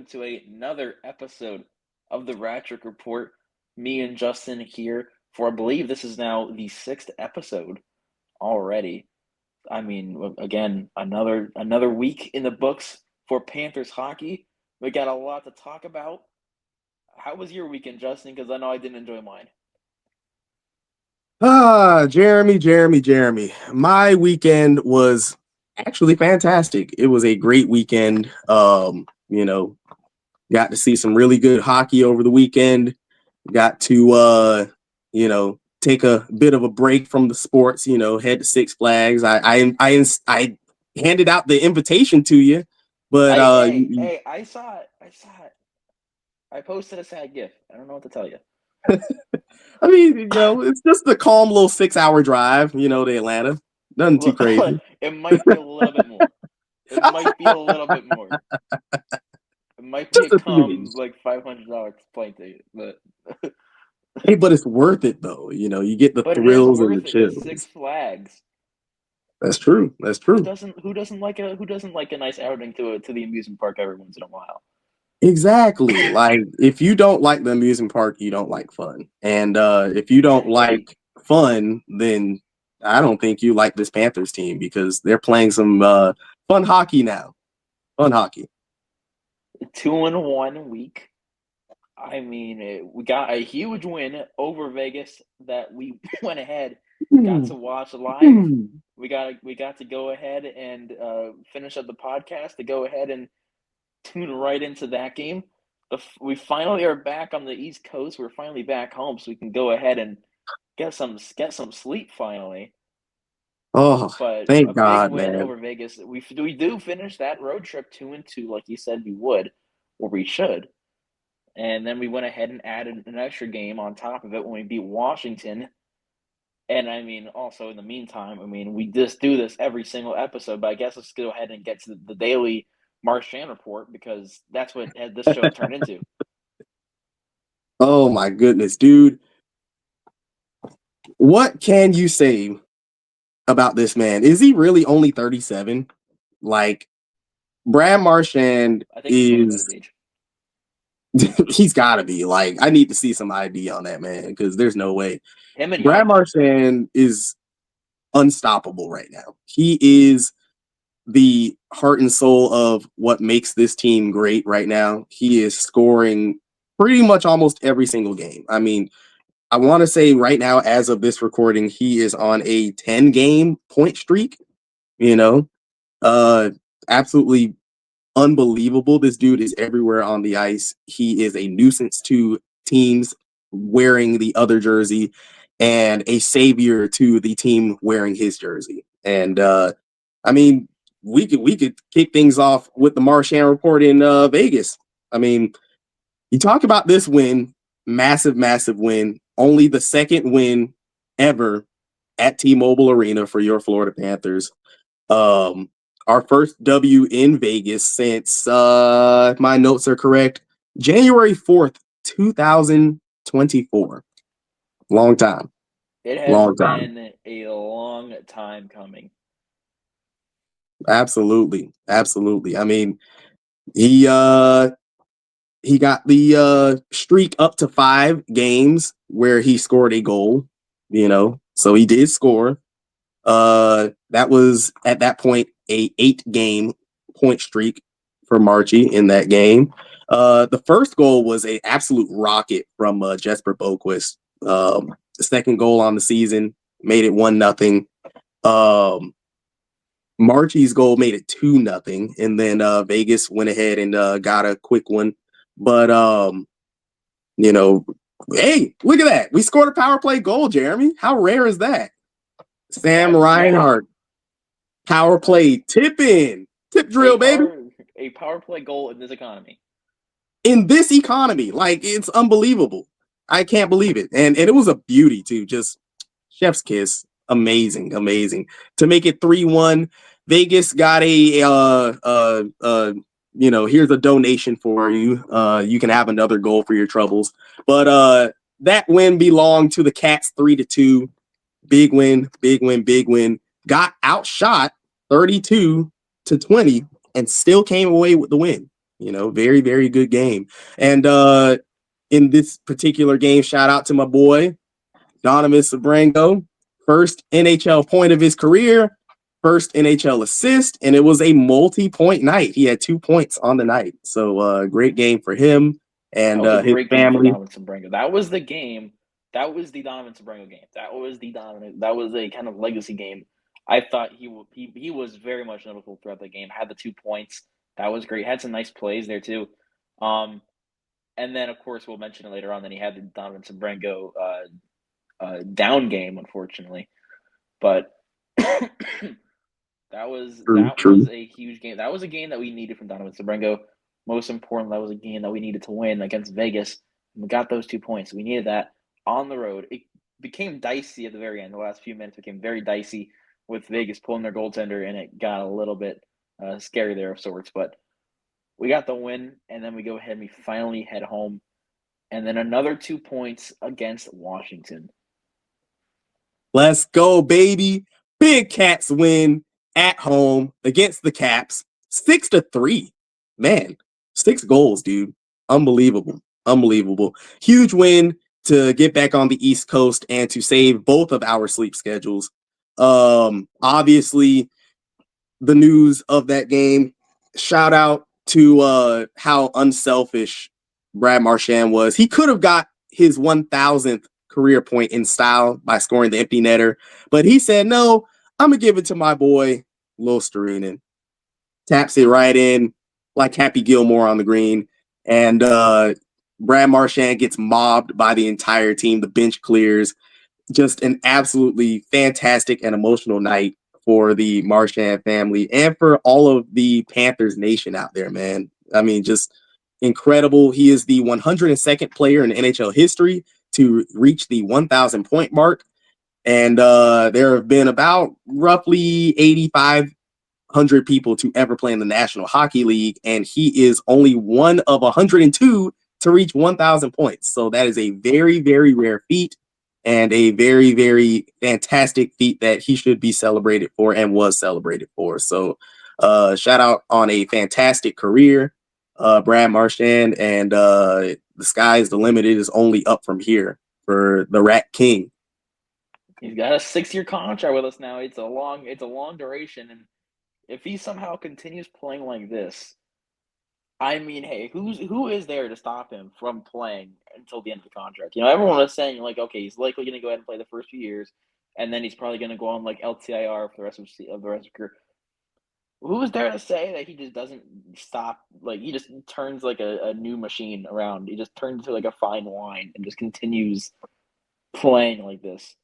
to another episode of the Ratrick Report. Me and Justin here for, I believe this is now the 6th episode already. I mean, again, another week in the books for Panthers hockey. We got a lot to talk about. How was your weekend, Justin? Because I know I didn't enjoy mine. Jeremy. My weekend was actually fantastic. It was a great weekend. Got to see some really good hockey over the weekend. Got to take a bit of a break from the sports, head to Six Flags. I handed out the invitation to you, but hey, I saw it. I posted a sad gif. I don't know what to tell you. I mean, it's just a calm little 6-hour drive, to Atlanta. Nothing too crazy. It might be a little bit more. It might be a little bit more. It might be just a calm, like $500 plane ticket, but hey, but it's worth it though. You get the thrills and the chills. It's Six Flags. That's true. Who doesn't like a nice outing to the amusement park every once in a while? Exactly. Like if you don't like the amusement park, you don't like fun. And if you don't like fun, then I don't think you like this Panthers team because they're playing some fun hockey now. Fun hockey. 2-1 week. I mean, we got a huge win over Vegas that we went ahead, got to watch live. We got to go ahead and finish up the podcast to go ahead and tune right into that game. We finally are back on the East Coast. We're finally back home, so we can go ahead and get some sleep finally. Oh, but thank God, big win man. over Vegas. We do finish that road trip 2-2, like you said we would, or we should. And then we went ahead and added an extra game on top of it when we beat Washington. And I mean, also in the meantime, I mean, we just do this every single episode, but I guess let's go ahead and get to the daily Marchand report because that's what this show turned into. Oh my goodness, dude. What can you say about this man? Is he really only 37? Like, Brad Marchand is... he's got to be. Like, I need to see some ID on that man because there's no way. Brad Marchand is unstoppable right now. He is the heart and soul of what makes this team great right now. He is scoring pretty much almost every single game. I mean, I want to say right now, as of this recording, he is on a 10-game point streak. Absolutely unbelievable. This dude is everywhere on the ice. He is a nuisance to teams wearing the other jersey and a savior to the team wearing his jersey. And I mean, we could kick things off with the Marchand report in Vegas. I mean, you talk about this win, massive win, only the second win ever at T-Mobile Arena for your Florida Panthers. Our first W in Vegas since, if my notes are correct, January 4th, 2024. Long time. It has been a long time coming. Absolutely. I mean, he got the streak up to 5 games where he scored a goal, so he did score. That was at that point a 8-game point streak for Marchie in that game. The first goal was a absolute rocket from Jesper Boquist. The second goal on the season made it 1-0. Marchie's goal made it 2-0, and then Vegas went ahead and got a quick one. But hey, look at that! We scored a power play goal, Jeremy. How rare is that? Sam Reinhart, power play, tip drill, baby. A power play goal in this economy. Like, it's unbelievable. I can't believe it. And it was a beauty too. Just chef's kiss. Amazing. To make it 3-1, Vegas got here's a donation for you. You can have another goal for your troubles. But that win belonged to the Cats 3-2. Big win. Got outshot 32-20 and still came away with the win. Very, very good game. And in this particular game, shout out to my boy, Donovan Sabrango, first NHL point of his career, first NHL assist, and it was a multi-point night. He had 2 points on the night. So great game for him That and was a his great game for family. Donovan Sabrango. That was the game. That was the Donovan Sabrango game. That was a kind of legacy game. I thought he was very much notable throughout the game. Had the 2 points. That was great. Had some nice plays there too. Um, and then of course we'll mention it later on. Then he had the Donovan Sabrango down game, unfortunately. But True, that was true. a huge game. That was a game that we needed from Donovan Sabrengo. Most important, that was a game that we needed to win against Vegas. And we got those 2 points. We needed that on the road. It became dicey at the very end. The last few minutes became very dicey with Vegas pulling their goaltender, and it got a little bit scary there of sorts. But we got the win, and then we go ahead and we finally head home. And then another 2 points against Washington. Let's go, baby. Big Cats win at home against the Caps. 6-3. Man, 6 goals, dude. Unbelievable. Unbelievable. Huge win to get back on the East Coast and to save both of our sleep schedules. Obviously, the news of that game. Shout out to how unselfish Brad Marchand was. He could have got his 1,000th career point in style by scoring the empty netter, but he said, no, I'm going to give it to my boy, Lil Starinen. Taps it right in like Happy Gilmore on the green. And Brad Marchand gets mobbed by the entire team. The bench clears. Just an absolutely fantastic and emotional night for the Marchand family and for all of the Panthers nation out there, man. I mean, just incredible. He is the 102nd player in NHL history to reach the 1,000 point mark. And there have been about roughly 8,500 people to ever play in the National Hockey League. And he is only one of 102 to reach 1,000 points. So that is a very, very rare feat and a very, very fantastic feat that he should be celebrated for and was celebrated for. So shout out on a fantastic career, Brad Marchand, and the sky is the limit. It is only up from here for the Rat King. He's got a 6-year contract with us now. It's a long duration, and if he somehow continues playing like this, I mean, hey, who is there to stop him from playing until the end of the contract? Everyone was saying like, okay, he's likely going to go ahead and play the first few years, and then he's probably going to go on like LTIR for the rest of the rest of his career. Who is there to say that he just doesn't stop? Like he just turns like a new machine around. He just turns into like a fine wine and just continues playing like this.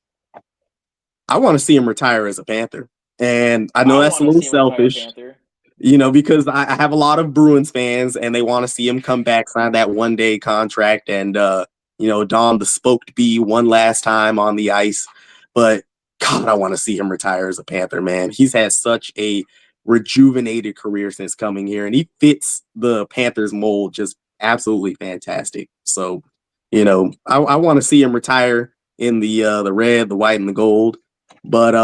I want to see him retire as a Panther. And I know I that's a want to little see him retire selfish, Panther. because I have a lot of Bruins fans and they want to see him come back, sign that 1-day contract, and don the spoked bee one last time on the ice. But God, I want to see him retire as a Panther, man. He's had such a rejuvenated career since coming here, and he fits the Panthers mold just absolutely fantastic. So, I want to see him retire in the red, the white, and the gold. But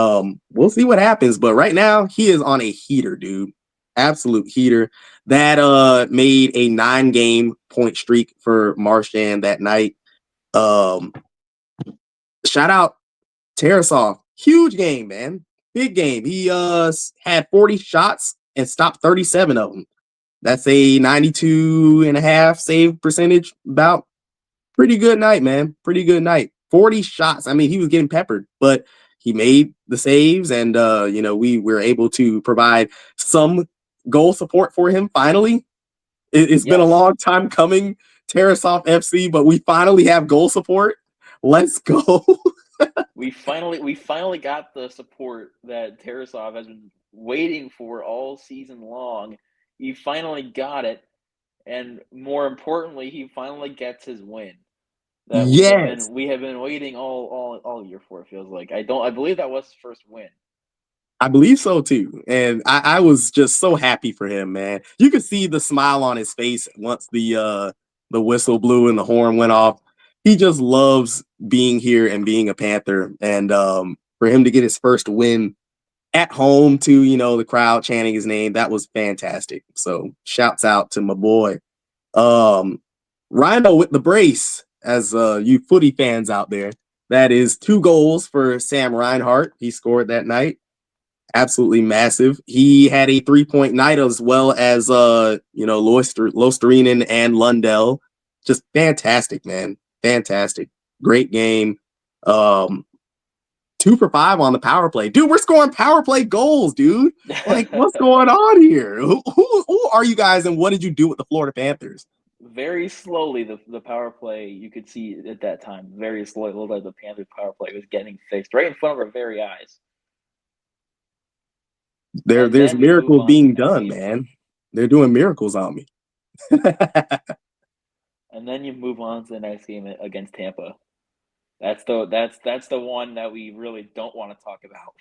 we'll see what happens. But right now, he is on a heater, dude. Absolute heater. That made a 9-game point streak for Marchand that night. Shout out Tarasov. Huge game, man. Big game. He had 40 shots and stopped 37 of them. That's a 92.5 save percentage. About pretty good night, man. Pretty good night. 40 shots. I mean, he was getting peppered, but he made the saves, and we were able to provide some goal support for him. Finally, it's been a Yes, long time coming, Tarasov FC, but we finally have goal support. Let's go. we finally got the support that Tarasov has been waiting for all season long. He finally got it, and more importantly, he finally gets his win that Yes, we have been waiting all year for. It feels like I believe that was his first win. I believe so too. And I was just so happy for him, man. You could see the smile on his face once the whistle blew and the horn went off. He just loves being here and being a Panther. And for him to get his first win at home to, the crowd chanting his name. That was fantastic. So shouts out to my boy. Um, Rhino with the brace, as you footy fans out there. That is 2 goals for Sam Reinhart. He scored that night. Absolutely massive. He had a 3-point night as well as Losterinen and Lundell. Just fantastic, man. Fantastic. Great game. Um 2 for 5 on the power play. Dude, we're scoring power play goals, dude. Like, what's going on here? Who are you guys and what did you do with the Florida Panthers? Very slowly, the power play you could see at that time. Very slowly, little like the Panthers power play was getting fixed right in front of our very eyes. And There's then we move miracles on to the being next done, game. man. They're doing miracles on me. And then you move on to the next game against Tampa. That's the one that we really don't want to talk about.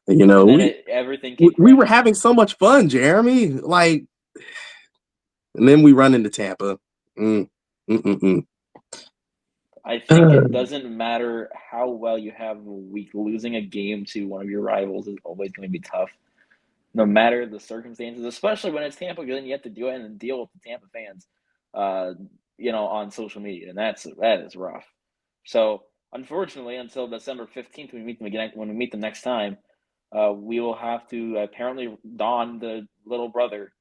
You know, And then we everything came we were crashing having down. so much fun, Jeremy. Like, and then we run into Tampa. Mm, mm, mm, mm. I think it doesn't matter how well you have a week. Losing a game to one of your rivals is always going to be tough, no matter the circumstances. Especially when it's Tampa, then you have to do it and deal with the Tampa fans, uh, on social media, and that is rough. So unfortunately, until December 15th, when we meet them next time, we will have to apparently don the little brother,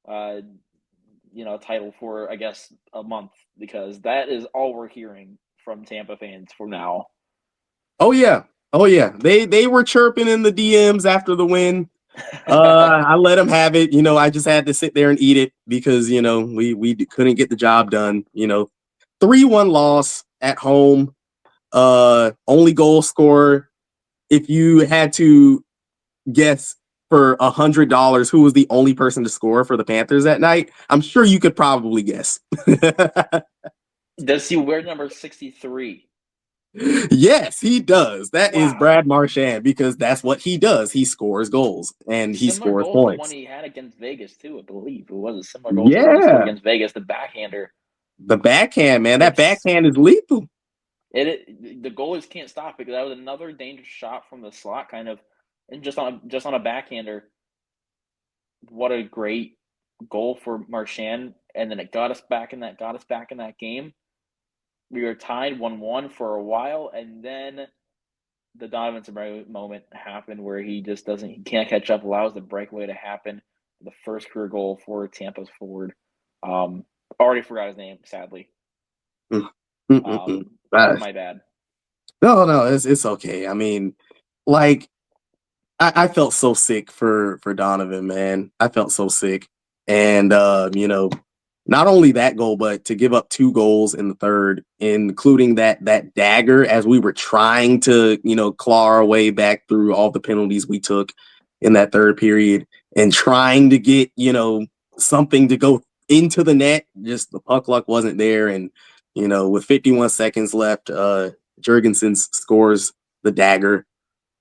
uh, title for I guess a month because that is all we're hearing from Tampa fans for now. Oh yeah, oh yeah. They were chirping in the DMs after the win. I let them have it. I just had to sit there and eat it because we couldn't get the job done. 3-1 loss at home. Only goal scorer. If you had to guess for $100 who was the only person to score for the Panthers that night, I'm sure you could probably guess. Does he wear number 63? Yes, he does. That is Wow. Brad Marchand because that's what he does. He scores goals and he Similar scores goal to the one points. he had against Vegas too, I believe. It was a similar goal to the one he scored Yeah, against Vegas, the backhander. the backhand, man. That It's backhand is lethal. the goalies can't stop it because that was another dangerous shot from the slot, kind of, and just on a backhander. What a great goal for Marchand, and then it got us back in that game. We were tied 1-1 for a while, and then the Donovan Sabrina moment happened where he can't catch up, allows the breakaway to happen. The first career goal for Tampa's forward. Um, Already forgot his name, sadly. Mm, mm, mm, mm. My bad. No, it's okay. I mean, like I felt so sick for Donovan, man. I felt so sick. And not only that goal, but to give up 2 goals in the third, including that dagger as we were trying to, claw our way back through all the penalties we took in that third period and trying to get, something to go into the net. Just the puck luck wasn't there. And, with 51 seconds left, Jurgensen scores the dagger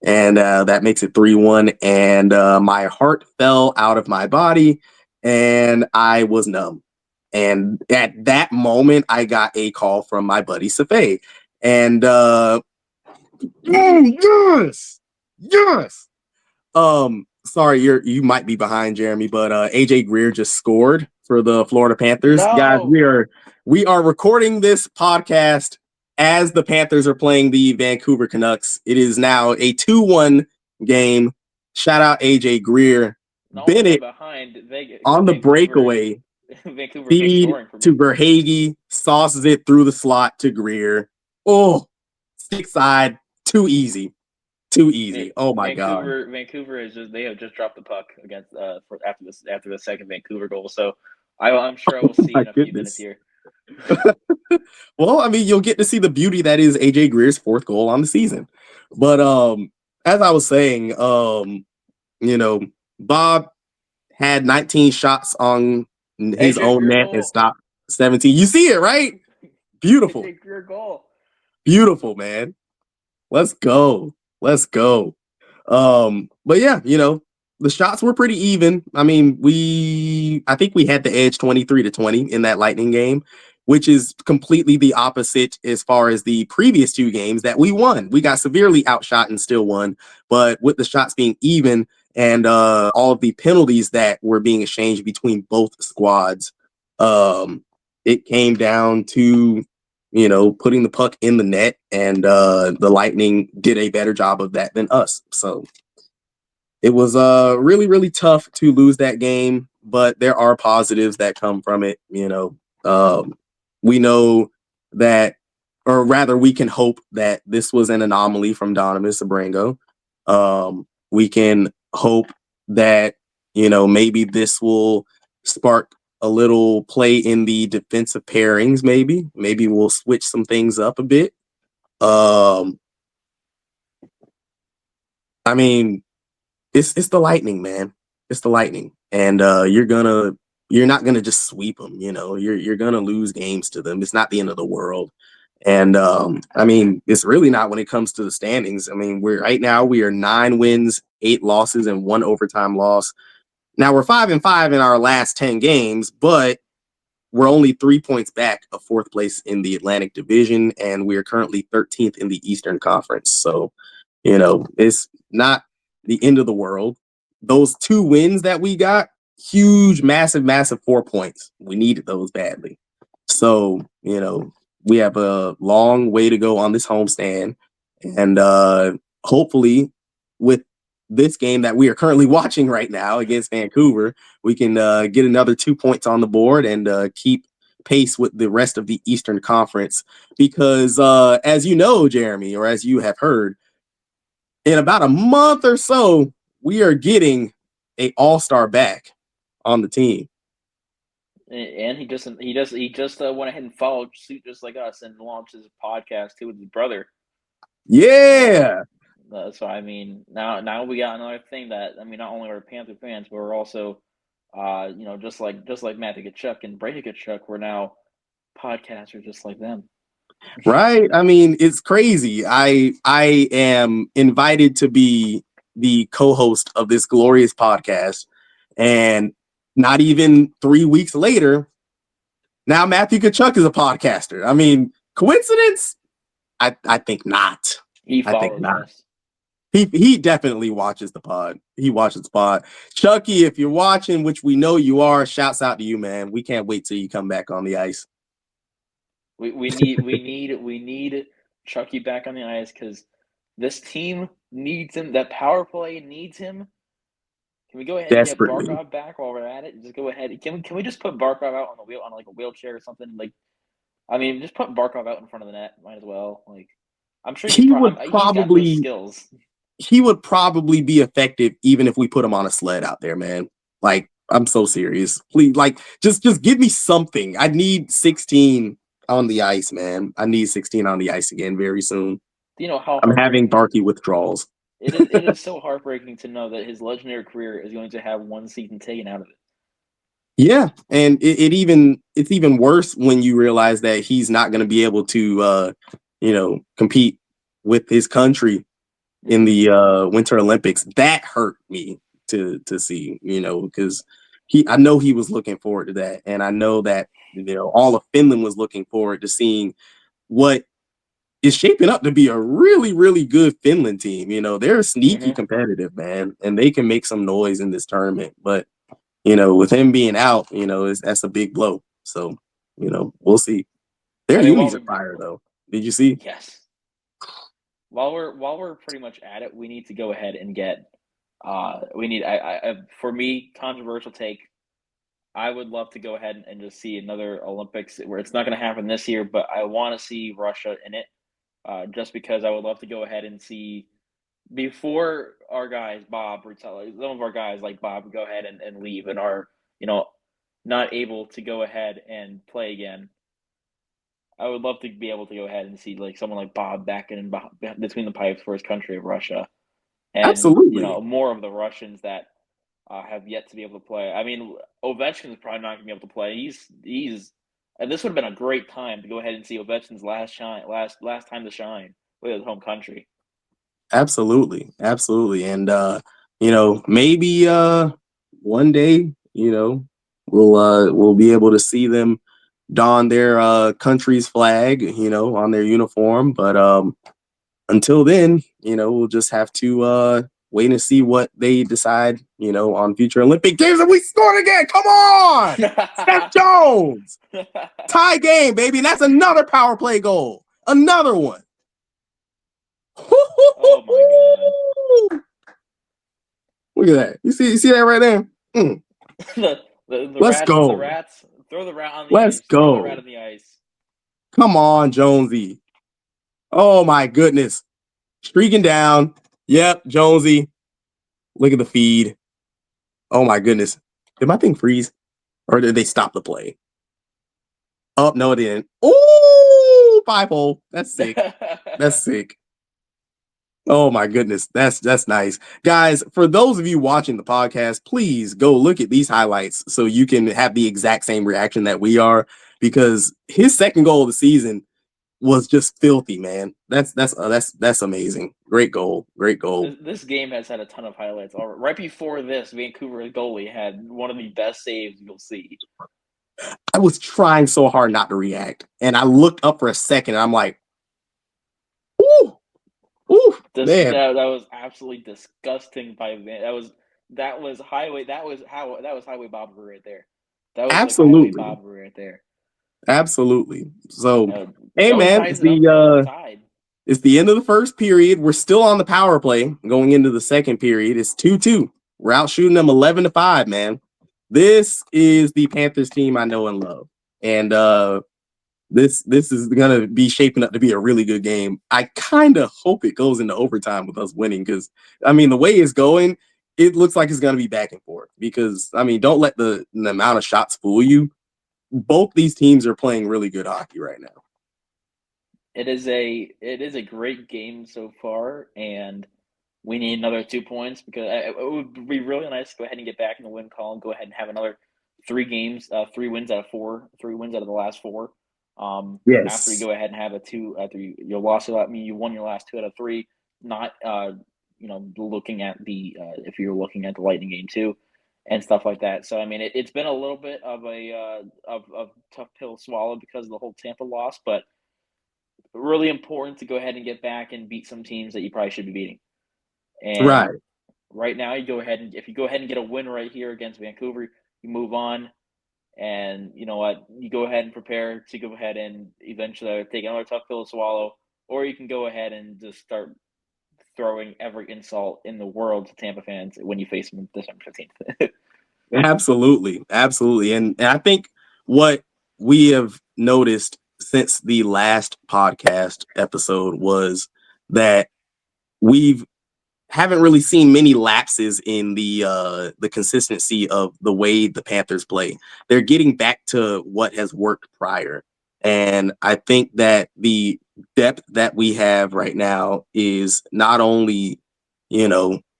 and that makes it 3-1. And my heart fell out of my body, and I was numb. And at that moment, I got a call from my buddy Safay, and yes, yes. Sorry, you might be behind, Jeremy, but AJ Greer just scored for the Florida Panthers. Guys, No, we are recording this podcast as the Panthers are playing the Vancouver Canucks. It is now a 2-1 game. Shout out AJ Greer. not only am I Bennett behind, on the Vancouver breakaway. Vancouver keeps Feed scoring for to me. Verhage, sauces it through the slot to Greer. Oh, stick side, too easy. Too easy. Oh my god. Vancouver is they have just dropped the puck against after the second Vancouver goal. So I'm sure I will see My in a few minutes goodness. here. Well, I mean, you'll get to see the beauty that is AJ Greer's 4th goal on the season. But as I was saying, you know, Bob had 19 shots on his AJ own Greer net and goal. stopped 17. You see it, right? Beautiful. AJ Greer goal. Beautiful, man. Let's go. Let's go. But yeah, the shots were pretty even. I mean, I think we had the edge 23-20 in that Lightning game. which is completely the opposite as far as the previous two games that we won. We got severely outshot and still won, but with the shots being even and all of the penalties that were being exchanged between both squads, it came down to putting the puck in the net, and the Lightning did a better job of that than us. So it was really, really tough to lose that game, but there are positives that come from it. We know that, or rather, we can hope that this was an anomaly from Donovan Sabrango. We can hope that maybe this will spark a little play in the defensive pairings. Maybe we'll switch some things up a bit. I mean, it's the Lightning, man. It's the Lightning, and you're not gonna just sweep them. You're gonna lose games to them. It's not the end of the world. And I mean, it's really not when it comes to the standings. I mean, we are 9 wins, 8 losses, and 1 overtime loss. Now we're 5-5 in our last 10 games, but we're only 3 points back of 4th place in the Atlantic Division, and we are currently 13th in the Eastern Conference. So, it's not the end of the world. Those 2 wins that we got, huge, massive, massive 4 points. We needed those badly. So, we have a long way to go on this homestand. And hopefully, with this game that we are currently watching right now against Vancouver, we can get another 2 points on the board and keep pace with the rest of the Eastern Conference. Because as you know, Jeremy, or as you have heard, in about a month or so, we are getting a all-star back on the team. And he just went ahead and followed suit just like us and launched his podcast too with his brother. Yeah. So I mean, now we got another thing that I mean, not only are we Panther fans, but we're also, just like Matthew Tkachuk and Brady Tkachuk, we're now podcasters just like them. Right? I mean, it's crazy. I am invited to be the co-host of this glorious podcast, and not even 3 weeks later, now Matthew Tkachuk is a podcaster. I mean, coincidence? I think not. He I think follows not. us. He definitely watches the pod. He watches the pod. Chucky, if you're watching, which we know you are, shouts out to you, man. We can't wait till you come back on the ice. We need Chucky back on the ice because this team needs him. That power play needs him. Can we go ahead and get Desperately. Barkov back while we're at it? Just go ahead. Can we just put Barkov out on the wheel on like a wheelchair or something? Like, I mean, just put Barkov out in front of the net. Might as well. Like, I'm sure He would he's got those probably skills. he would probably be effective even if we put him on a sled out there, man. Like, I'm so serious. Please, like, just give me something. I need 16 on the ice, man. I need 16 on the ice again very soon. Do you know how I'm having heartbreaking Barky withdrawals. it is so heartbreaking to know that his legendary career is going to have one season taken out of it. Yeah, and it's even worse when you realize that he's not going to be able to compete with his country in the Winter Olympics. That hurt me to see, because I know he was looking forward to that, and I know that all of Finland was looking forward to seeing what is shaping up to be a really, really good Finland team. They're sneaky Mm-hmm. competitive, man, and they can make some noise in this tournament. But with him being out, that's a big blow. So, we'll see. Their I mean, while unis we are fire, though. Did you see? yes, while we're pretty much at it, we need to go ahead and get. We need. For me, controversial take. I would love to go ahead and just see another Olympics where it's not going to happen this year, but I want to see Russia in it. Just because I would love to go ahead and see before our guys, Bob, some of our guys like Bob go ahead and leave and are, you know, not able to go ahead and play again. I would love to be able to go ahead and see like someone like Bob back in between the pipes for his country of Russia, and Absolutely. more of the Russians that have yet to be able to play. I mean, Ovechkin's probably not going to be able to play. He's and this would have been a great time to go ahead and see Ovechkin's last time to shine with his home country. Absolutely. Absolutely. And maybe one day, we'll be able to see them don their country's flag, on their uniform. But until then, we'll just have to wait and see what they decide, on future Olympic Games. And we scored again. Come on, Steph Jones, tie game, baby. And that's another power play goal, another one. Oh my god. Look at that. You see that right there? Mm. The Let's rats, the go. rats, throw the rat on the Let's ice. Throw the rat go. on the ice. Come on, Jonesy. Oh my goodness. Streaking down. Yep, Jonesy. Look at the feed. Oh my goodness. Did my thing freeze? Or did they stop the play? Oh, no, it didn't. Ooh, 5-hole. That's sick. That's sick. Oh my goodness. That's nice. Guys, for those of you watching the podcast, please go look at these highlights so you can have the exact same reaction that we are, because his second goal of the season was just filthy, man. That's amazing. Great goal. Great goal. This game has had a ton of highlights. Right before this, Vancouver goalie had one of the best saves you'll see. I was trying so hard not to react, and I looked up for a second, and I'm like, ooh, ooh, man. That was absolutely disgusting by Van. That was highway. That was highway Bobber right there. That was like highway Absolutely. Bobber right there. Absolutely. So, hey, So man, ties it up now. We're tied. it's the end of the first period. We're still on the power play going into the second period. It's 2-2. We're out shooting them 11-5, man. This is the Panthers team I know and love. And this is gonna be shaping up to be a really good game. I kind of hope it goes into overtime with us winning, because I mean, the way it's going, it looks like it's gonna be back and forth. Because I mean, don't let the amount of shots fool you. Both these teams are playing really good hockey right now. It is a great game so far, and we need another 2 points because it would be really nice to go ahead and get back in the win column. Go ahead and have another 3 games, 3 wins out of 4, 3 wins out of the last 4. After you Yes. go ahead and have a two, after you lost, I mean, you won your last 2 out of 3. Not, looking at the if you're looking at the Lightning game too, and stuff like that. So I mean, it's been a little bit of a of tough pill to swallow because of the whole Tampa loss, but really important to go ahead and get back and beat some teams that you probably should be beating. And Right. right now, if you go ahead and get a win right here against Vancouver, you move on. And you know what? You go ahead and prepare to go ahead and eventually take another tough pill to swallow, or you can go ahead and just start throwing every insult in the world to Tampa fans when you face them December 15th. Absolutely. Absolutely. And I think what we have noticed since the last podcast episode was that we've haven't really seen many lapses in the consistency of the way the Panthers play. They're getting back to what has worked prior. And I think that the depth that we have right now is not only,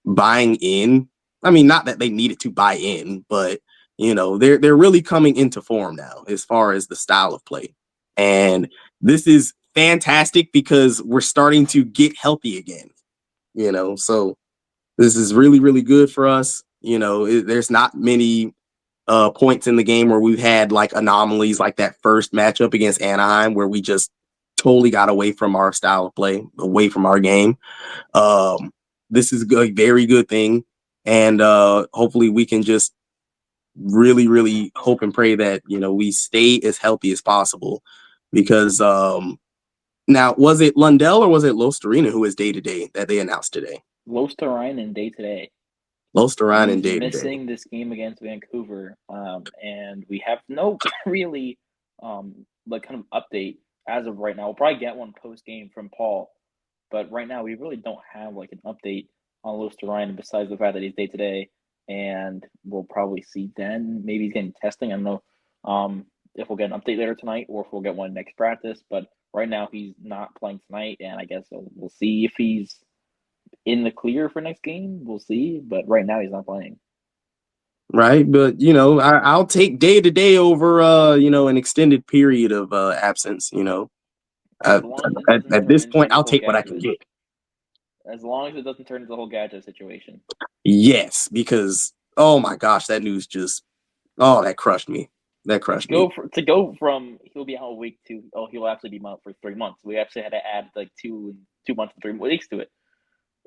buying in. I mean, not that they needed to buy in, but they're really coming into form now as far as the style of play. And this is fantastic because we're starting to get healthy again. So this is really, really good for us. There's not many points in the game where we've had like anomalies like that first matchup against Anaheim where we just totally got away from our style of play, away from our game. This is a very good thing. And hopefully we can just really, really hope and pray that, we stay as healthy as possible. Because now, was it Lundell or was it Lostarina who is day-to-day that they announced today? Losterainen day today. Losterainen He's day-to-day. missing this game against Vancouver, and we have no really like kind of update as of right now. We'll probably get one post game from Paul, but right now we really don't have like an update on Losterainen besides the fact that he's day to day, and we'll probably see then. Maybe he's getting testing. I don't know if we'll get an update later tonight or if we'll get one next practice. But right now he's not playing tonight, and I guess we'll see if he's in the clear for next game. We'll see, but right now he's not playing. Right, but I'll take day to day over an extended period of absence. As long as it doesn't At turn this into point, the I'll whole take what I can gadget. get. As long as it doesn't turn into the whole gadget situation. Yes, because oh my gosh, that news just that crushed me. That crushed me. To go from he'll be out a week to he'll actually be out for 3 months. We actually had to add like 2 months and 3 weeks to it.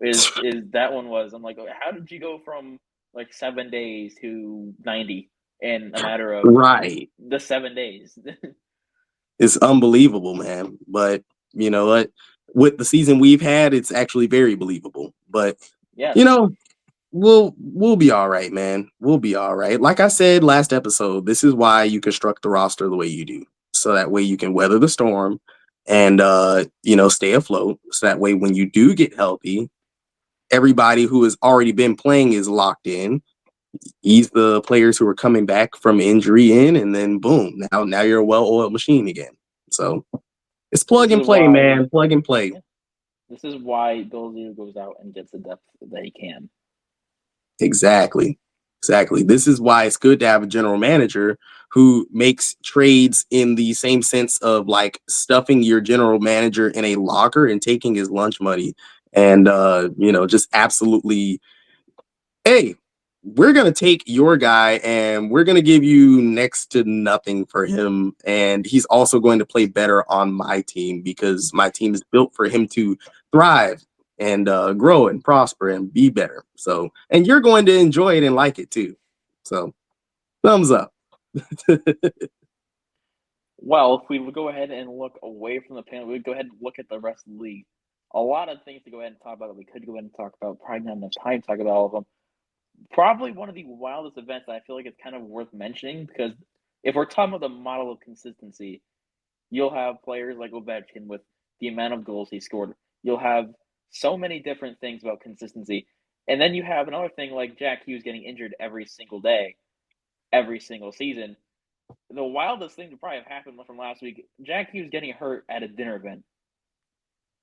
Is that one was I'm like, how did you go from like 7 days to 90 in a matter of Right. the 7 days? It's unbelievable, man. But you know what? With the season we've had, it's actually very believable. But you Yes. know, we'll be all right, man. We'll be all right. Like I said last episode, this is why you construct the roster the way you do. So that way you can weather the storm and stay afloat. So that way when you do get healthy, everybody who has already been playing is locked in. Ease the players who are coming back from injury in, and then boom, now you're a well-oiled machine again. So it's This plug is and play, why man. Plug and play. yeah, this is why Bill Zito goes out and gets the depth that he can. Exactly. Exactly. This is why it's good to have a general manager who makes trades in the same sense of like stuffing your general manager in a locker and taking his lunch money and just absolutely, hey, we're going to take your guy and we're going to give you next to nothing for him. And he's also going to play better on my team because my team is built for him to thrive and grow and prosper and be better. So, and you're going to enjoy it and like it too. So, thumbs up. Well, if we would go ahead and look away from the panel, we'd go ahead and look at the rest of the league. A lot of things to go ahead and talk about that we could go ahead and talk about. Probably not enough time to talk about all of them. Probably one of the wildest events that I feel like it's kind of worth mentioning because if we're talking about the model of consistency, you'll have players like Ovechkin with the amount of goals he scored. You'll have so many different things about consistency. And then you have another thing like Jack Hughes getting injured every single day, every single season. The wildest thing to probably have happened from last week, Jack Hughes getting hurt at a dinner event.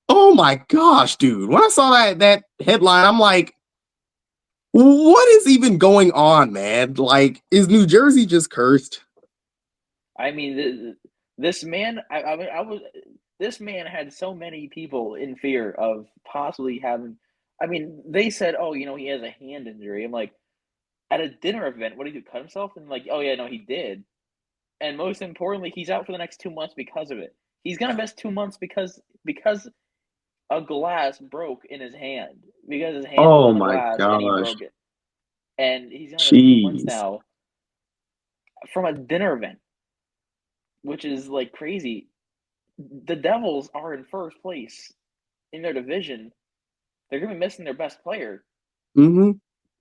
Oh my gosh, dude. When I saw that headline, I'm like, what is even going on, man? Like, is New Jersey just cursed? I mean, this man, I was, this man had so many people in fear of possibly having. I mean, they said, "Oh, he has a hand injury." I'm like, at a dinner event, what did he do? Cut himself? And like, oh yeah, no, he did. And most importantly, he's out for the next 2 months because of it. He's gonna miss 2 months because a glass broke in his hand because his hand was Oh on the my glass and he gosh. broke it. And he's gonna miss 2 months Jeez. now from a dinner event, which is like crazy. The Devils are in first place in their division. They're gonna be missing their best player. Mm-hmm.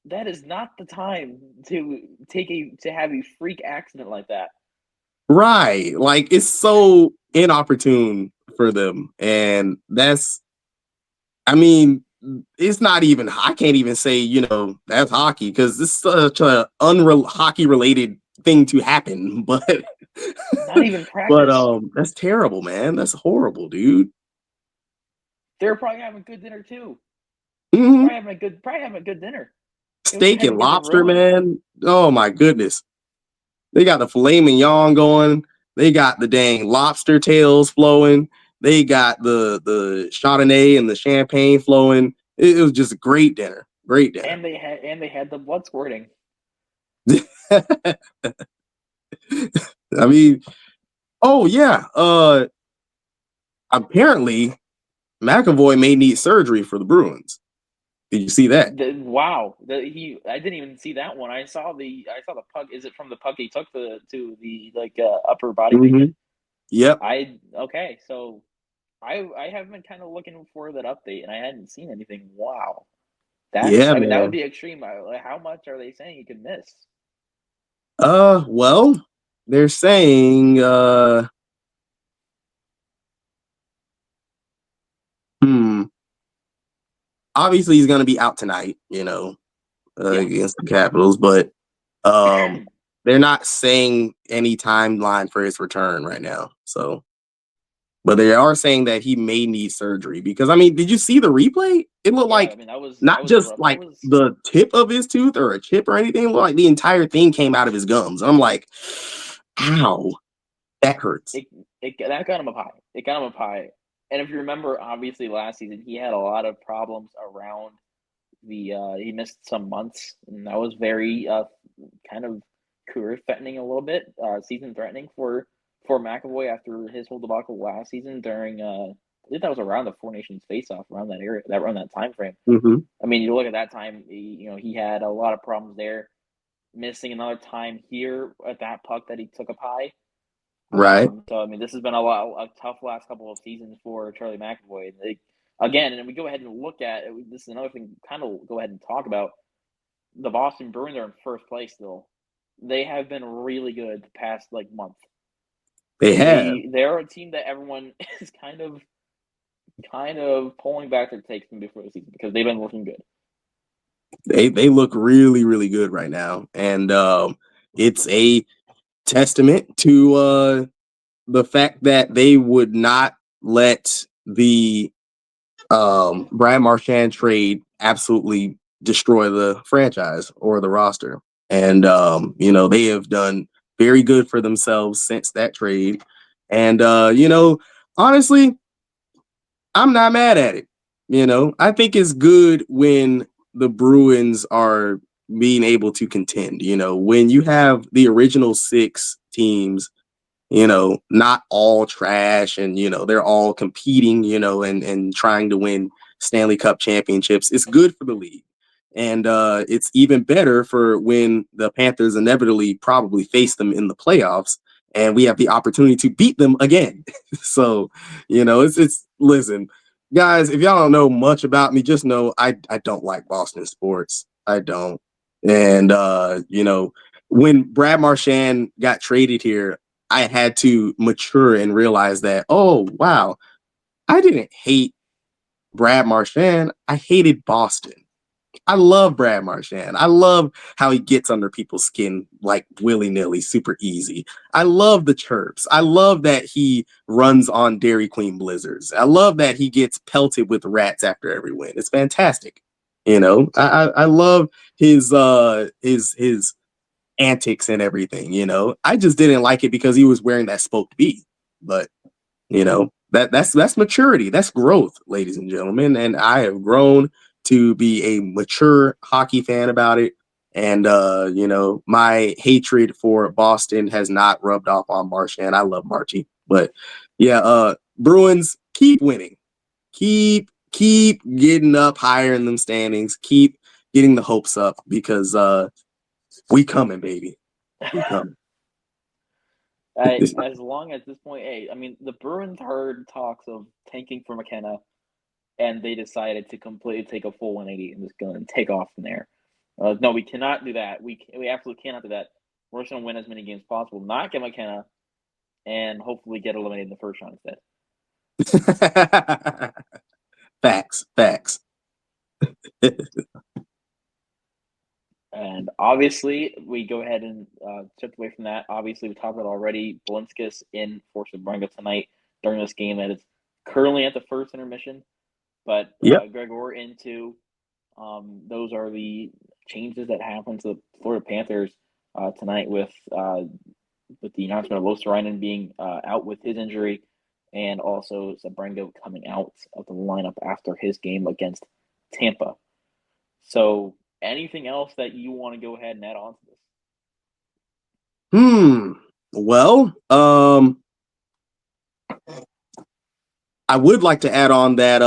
That is not the time to have a freak accident like that. Right. Like it's so inopportune for them. And I mean, it's not even, I can't even say, that's hockey because this is such a hockey related thing to happen. Not even But practice. that's terrible, man. That's horrible, dude. They're probably having a good dinner too. Hmm. Probably having a good dinner. Go Steak ahead and and get it lobster, ruined. man. Oh my goodness. They got the filet mignon going. They got the dang lobster tails flowing. They got the Chardonnay and the champagne flowing. It was just a great dinner. Great dinner. And they had the blood squirting. I mean, oh yeah. Apparently McAvoy may need surgery for the Bruins. Did you see that? Wow, I didn't even see that one. I saw the puck. Is it from the puck he took to the like upper body Mm-hmm. region? Yep. I okay, so I have been kind of looking for that update, and I hadn't seen anything. Wow, Yeah, I mean that would man. be extreme. Like, how much are they saying he could miss? Well, they're saying hmm, obviously he's gonna be out tonight, Yeah, against the Capitals, but they're not saying any timeline for his return right now. So, but they are saying that he may need surgery because I mean, did you see the replay? It looked yeah. I like mean that not was just rough. That like was the tip of his tooth or a chip or anything. It looked like the entire thing came out of his gums. I'm like, ow, that hurts. it. That got him up high. It got him up high. And if you remember, obviously last season he had a lot of problems around he missed some months, and that was very kind of career threatening a little bit, season threatening for McAvoy after his whole debacle last season during I think that was around the Four Nations face-off around that area, that around that time frame. Mm-hmm. I mean, you look at that time, he had a lot of problems there, missing another time here at that puck that he took up high. Right. So I mean, this has been a tough last couple of seasons for Charlie McAvoy. Again, and we go ahead and look at this is another thing. Kind of go ahead and talk about the Boston Bruins are in first place still. They have been really good the past month. They have. They're a team that everyone is kind of pulling back their takes from before the season because they've been looking good. They look really, really good right now. And it's a testament to the fact that they would not let the Brad Marchand trade absolutely destroy the franchise or the roster. And they have done very good for themselves since that trade. And honestly, I'm not mad at it. I think it's good when the Bruins are being able to contend. When you have the original 6 teams, not all trash and, they're all competing, and trying to win Stanley Cup championships. It's good for the league. And it's even better for when the Panthers inevitably probably face them in the playoffs and we have the opportunity to beat them again. So, it's listen, guys, if y'all don't know much about me, just know I don't like Boston sports. I don't. And when Brad Marchand got traded here, I had to mature and realize that, oh, wow, I didn't hate Brad Marchand. I hated Boston. I love Brad Marchand. I love how he gets under people's skin like willy-nilly, super easy. I love the chirps. I love that he runs on Dairy Queen blizzards. I love that he gets pelted with rats after every win. It's fantastic. I love his antics and everything. I just didn't like it because he was wearing that spoked B. But that's maturity. That's growth, ladies and gentlemen. And I have grown to be a mature hockey fan about it. And my hatred for Boston has not rubbed off on Marchand. I love Marchie. But yeah, Bruins, keep winning. Keep getting up higher in them standings. Keep getting the hopes up because we coming, baby. We coming. As long as this point, hey, I mean, the Bruins heard talks of tanking for McKenna, and they decided to completely take a full 180 and just go and take off from there. No, we cannot do that. We absolutely cannot do that. We're just going to win as many games as possible, not get McKenna, and hopefully get eliminated in the first round instead. Facts. And obviously, we go ahead and shift away from that. Obviously, we talked about already. Balinskis in for Sabrenga tonight during this game that is currently at the first intermission. But Yep. Gregor into those are the changes that happened to the Florida Panthers tonight with the announcement of Losterainen being out with his injury, and also Sabrenga coming out of the lineup after his game against Tampa. So, anything else that you want to go ahead and add on to this? Well, I would like to add on that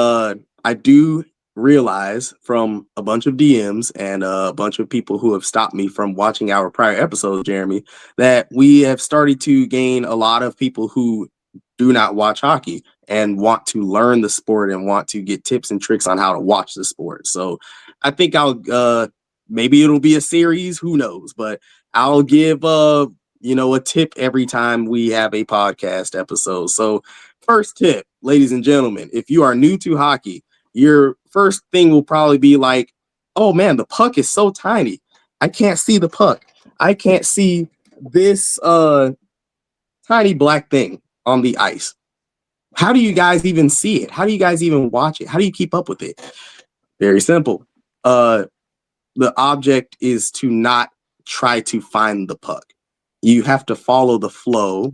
I do realize from a bunch of DMs and a bunch of people who have stopped me from watching our prior episodes, Jeremy, that we have started to gain a lot of people who do not watch hockey and want to learn the sport and want to get tips and tricks on how to watch the sport. So I think I'll maybe it'll be a series, who knows, but I'll give a tip every time we have a podcast episode. So first tip, ladies and gentlemen, if you are new to hockey, your first thing will probably be like, oh man, the puck is so tiny. I can't see the puck. I can't see this tiny black thing on the ice. How do you guys even see it? How do you guys even watch it? How do you keep up with it? Very simple. The object is to not try to find the puck. You have to follow the flow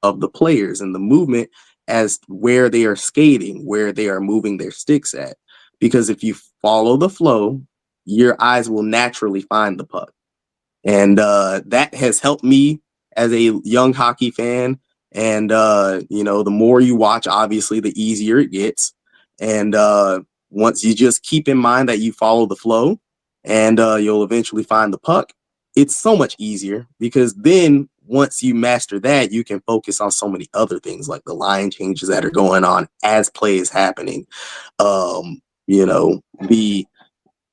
of the players and the movement as where they are skating, where they are moving their sticks at. Because if you follow the flow, your eyes will naturally find the puck. And that has helped me as a young hockey fan. And the more you watch, obviously, the easier it gets. And once you just keep in mind that you follow the flow, and you'll eventually find the puck, it's so much easier, because then once you master that, you can focus on so many other things, like the line changes that are going on as play is happening. The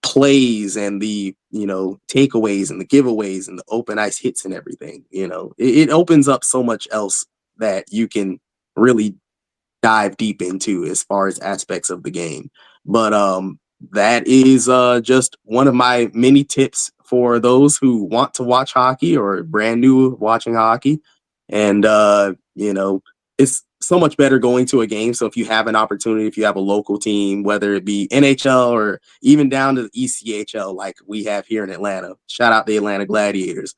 plays and the takeaways and the giveaways and the open ice hits and everything. It opens up so much else that you can really dive deep into as far as aspects of the game. But that is just one of my many tips for those who want to watch hockey or brand new watching hockey. And it's so much better going to a game. So if you have an opportunity, if you have a local team, whether it be NHL or even down to the ECHL like we have here in Atlanta, shout out the Atlanta Gladiators,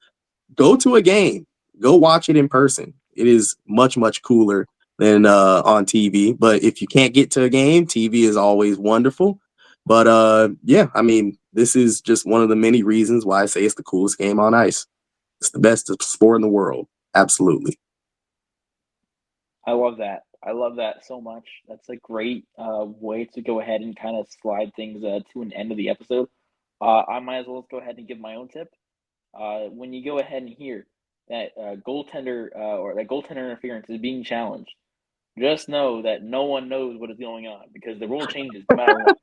go to a game, go watch it in person. It is much, much cooler than on TV. But if you can't get to a game, TV is always wonderful. But yeah, I mean, this is just one of the many reasons why I say it's the coolest game on ice. It's the best sport in the world. Absolutely. I love that. I love that so much. That's a great way to go ahead and kind of slide things to an end of the episode. I might as well go ahead and give my own tip. When you go ahead and hear that goaltender or that goaltender interference is being challenged, just know that no one knows what is going on because the rule changes no matter what.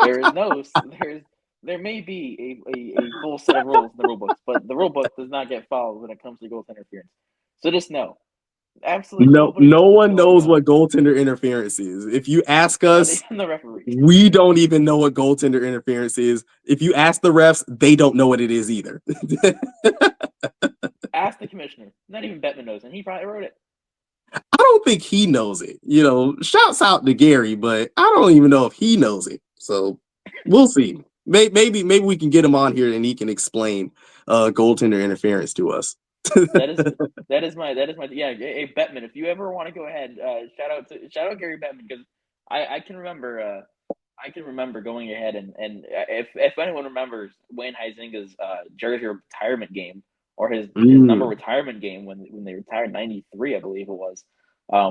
There is no there may be a full set of rules in the rule books, but the rule book does not get followed when it comes to goaltender interference. So just know, absolutely No, nobody no knows what's one going knows on. what goaltender interference is. If you ask Not us, even the referee. we don't even know what goaltender interference is. If you ask the refs, they don't know what it is either. Ask the commissioner. Not even Bettman knows, and he probably wrote it. I don't think he knows it. Shouts out to Gary, but I don't even know if he knows it. So we'll see. Maybe we can get him on here and he can explain goaltender interference to us. That is that is my yeah. Hey Bettman, if you ever want to go ahead, shout out Gary Bettman because I can remember going ahead and if anyone remembers Wayne Huizinga's jersey retirement game or his number Mm, retirement game when they retired '93, I believe it was,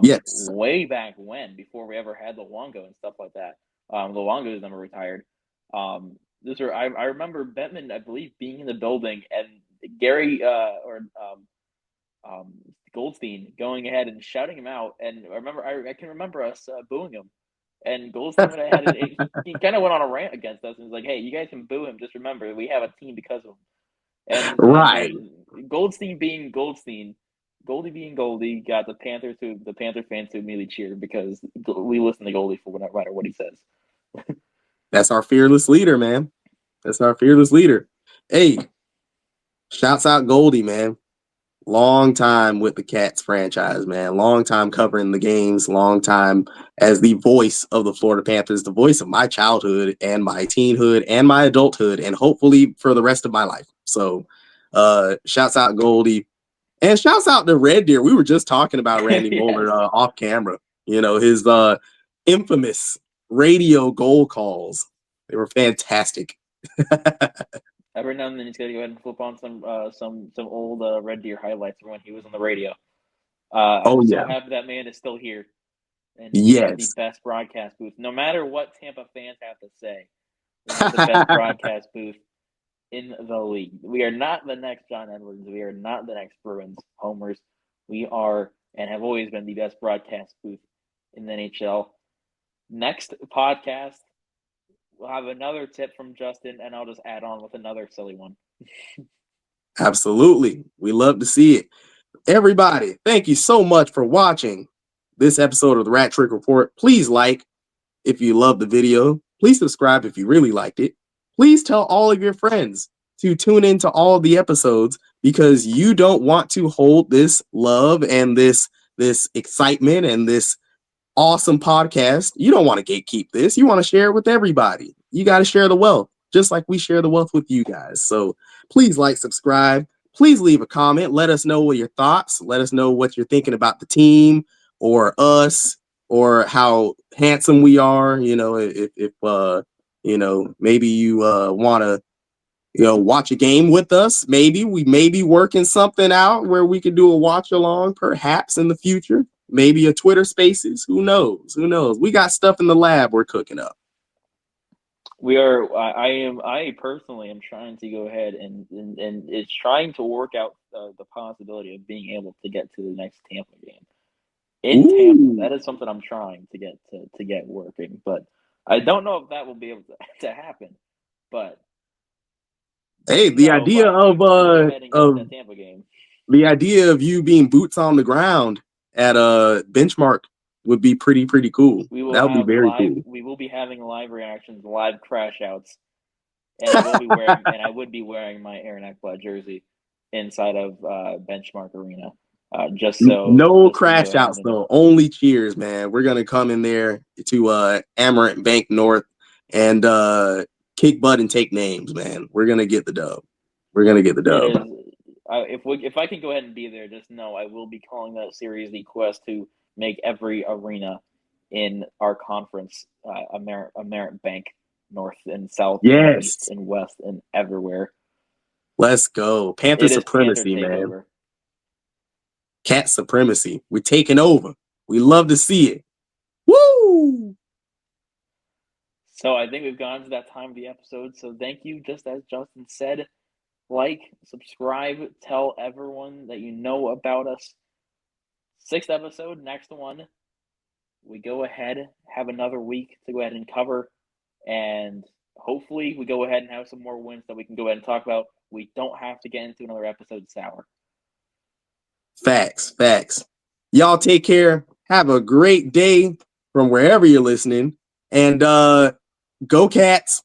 yes. way back when before we ever had Luongo and stuff like that. Luongo's number retired. I remember Bettman, I believe, being in the building and Gary or um, Goldstein going ahead and shouting him out. And I can remember us booing him. And Goldstein went ahead and he kind of went on a rant against us and was like, "Hey, you guys can boo him. Just remember, we have a team because of him." Right. And Goldstein being Goldstein, Goldie being Goldie, got the Panther fans to immediately cheer because we listen to Goldie for no matter what he says. That's our fearless leader, man. That's our fearless leader. Hey, shouts out Goldie, man. Long time with the Cats franchise, man. Long time covering the games, long time as the voice of the Florida Panthers, the voice of my childhood and my teenhood and my adulthood, and hopefully for the rest of my life. So shouts out Goldie. And shouts out to Red Deer. We were just talking about Randy Yes. Moeller off camera. His infamous radio goal calls. They were fantastic. Every now and then he's got to go ahead and flip on some old Red Deer highlights from when he was on the radio. Oh I'm so yeah. happy that man is still here, and we have the Yes. best broadcast booth. No matter what Tampa fans have to say, we have the best broadcast booth in the league. We are not the next John Edwards. We are not the next Bruins homers. We are and have always been the best broadcast booth in the NHL. Next podcast, we'll have another tip from Justin, and I'll just add on with another silly one. Absolutely. We love to see it. Everybody, thank you so much for watching this episode of the Rat Trick Report. Please like if you love the video. Please subscribe if you really liked it. Please tell all of your friends to tune into all of the episodes because you don't want to hold this love and this excitement and this awesome podcast. You don't want to gatekeep this. You want to share it with everybody. You got to share the wealth, just like we share the wealth with you guys. So please like, subscribe. Please leave a comment. Let us know what your thoughts. Let us know what you're thinking about the team or us or how handsome we are. If maybe you want to watch a game with us. Maybe we may be working something out where we could do a watch along, perhaps in the future. Maybe a Twitter Spaces. Who knows? Who knows? We got stuff in the lab we're cooking up. We are. I personally am trying to go ahead and it's trying to work out the possibility of being able to get to the next Tampa game in Tampa. Ooh. That is something I'm trying to get working, but I don't know if that will be able to happen. But Hey, just know if I do, we'll go ahead and get to that Tampa game. the idea of you being boots on the ground at a benchmark would be pretty cool. We will That would be have very live. cool. We will be having live reactions, live crash outs, and I will be wearing and I would be wearing my Aaron Ekblad jersey inside of Benchmark Arena. No Just so we can go crash ahead outs and though. Only cheers, man. We're gonna come in there to Amaranth Bank North and kick butt and take names, man. We're gonna get the dub. We're gonna get the it dub. is. If I can go ahead and be there, just know I will be calling that series the quest to make every arena in our conference Amerit Bank North and South and East Yes. and West and everywhere. Let's go. Panther It is Panther supremacy, man. takeover. Cat supremacy. We're taking over. We love to see it. Woo! So I think we've gone to that time of the episode. So thank you, just as Justin said. Like, subscribe, tell everyone that you know about us. 6th episode, next one. We go ahead, have another week to go ahead and cover, and hopefully we go ahead and have some more wins that we can go ahead and talk about. We don't have to get into another episode sour. Facts. Y'all take care. Have a great day from wherever you're listening. And go Cats.